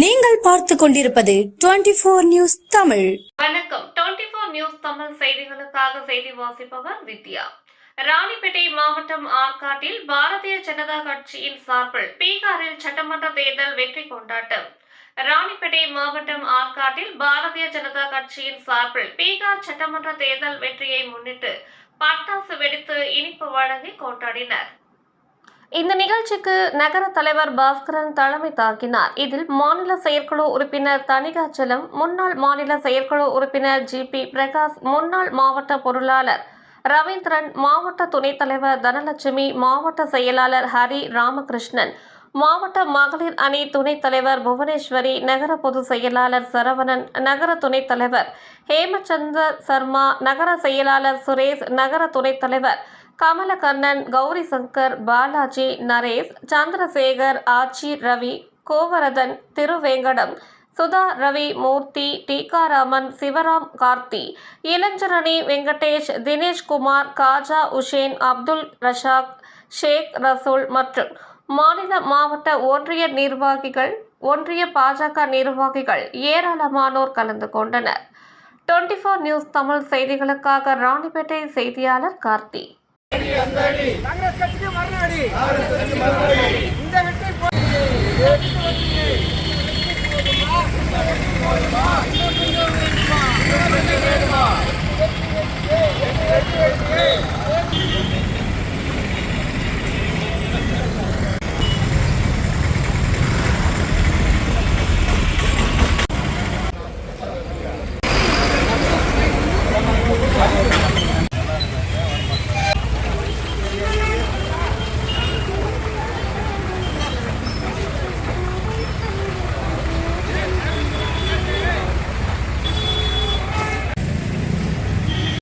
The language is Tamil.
நீங்கள் பார்த்து கொண்டிருப்பது 24 நியூஸ் தமிழ். வணக்கம். 24 நியூஸ் தமிழ் செய்திகளுக்காக செய்தி வாசிப்பவர் வித்யா. ராணிப்பேட்டை மாவட்டம் ஆற்காட்டில் பாரதிய ஜனதா கட்சியின் சார்பில் பீகாரில் சட்டமன்ற தேர்தல் வெற்றி கொண்டாட்டம். ராணிப்பேட்டை மாவட்டம் ஆற்காட்டில் பாரதிய ஜனதா கட்சியின் சார்பில் பீகார் சட்டமன்ற தேர்தல் வெற்றியை முன்னிட்டு பட்டாசு வெடித்து இனிப்பு வழங்கி கொண்டாடினர். இந்த நிகழ்ச்சிக்கு நகர தலைவர் பாஸ்கரன் தலைமை தாங்கினார். இதில் மாநில செயற்குழு உறுப்பினர் தணிகாச்சலம், முன்னாள் மாநில செயற்குழு உறுப்பினர் ஜி.பி. பிரகாஷ், முன்னாள் மாவட்ட பொருளாளர் ரவீந்திரன், மாவட்ட துணைத் தலைவர் தனலட்சுமி, மாவட்ட செயலாளர் ஹரி ராமகிருஷ்ணன், மாவட்ட மகளிர் அணி துணைத் தலைவர் புவனேஸ்வரி, நகர பொதுச் செயலாளர் சரவணன், நகர துணைத் தலைவர் ஹேமச்சந்தர் சர்மா, நகர செயலாளர் சுரேஷ், நகர துணைத் தலைவர் கமலக்கண்ணன், கௌரி சங்கர், பாலாஜி, நரேஷ், சந்திரசேகர், ஆச்சி, ரவி, கோவரதன், திருவேங்கடம், சுதா, ரவி, மூர்த்தி, டீகாராமன், சிவராம், கார்த்தி, இளஞ்சரணி, வெங்கடேஷ், தினேஷ்குமார், காஜா உஷேன், அப்துல் ரஷாக், ஷேக் ரசூல் மற்றும் மாநில மாவட்ட ஒன்றிய நிர்வாகிகள், ஒன்றிய பாஜக நிர்வாகிகள் ஏராளமானோர் கலந்து கொண்டனர். 24 நியூஸ் தமிழ் செய்திகளுக்காக ராணிப்பேட்டை செய்தியாளர் கார்த்தி. காங்கிரஸ் கட்சிக்கு மறுநாடி இந்த வெற்றி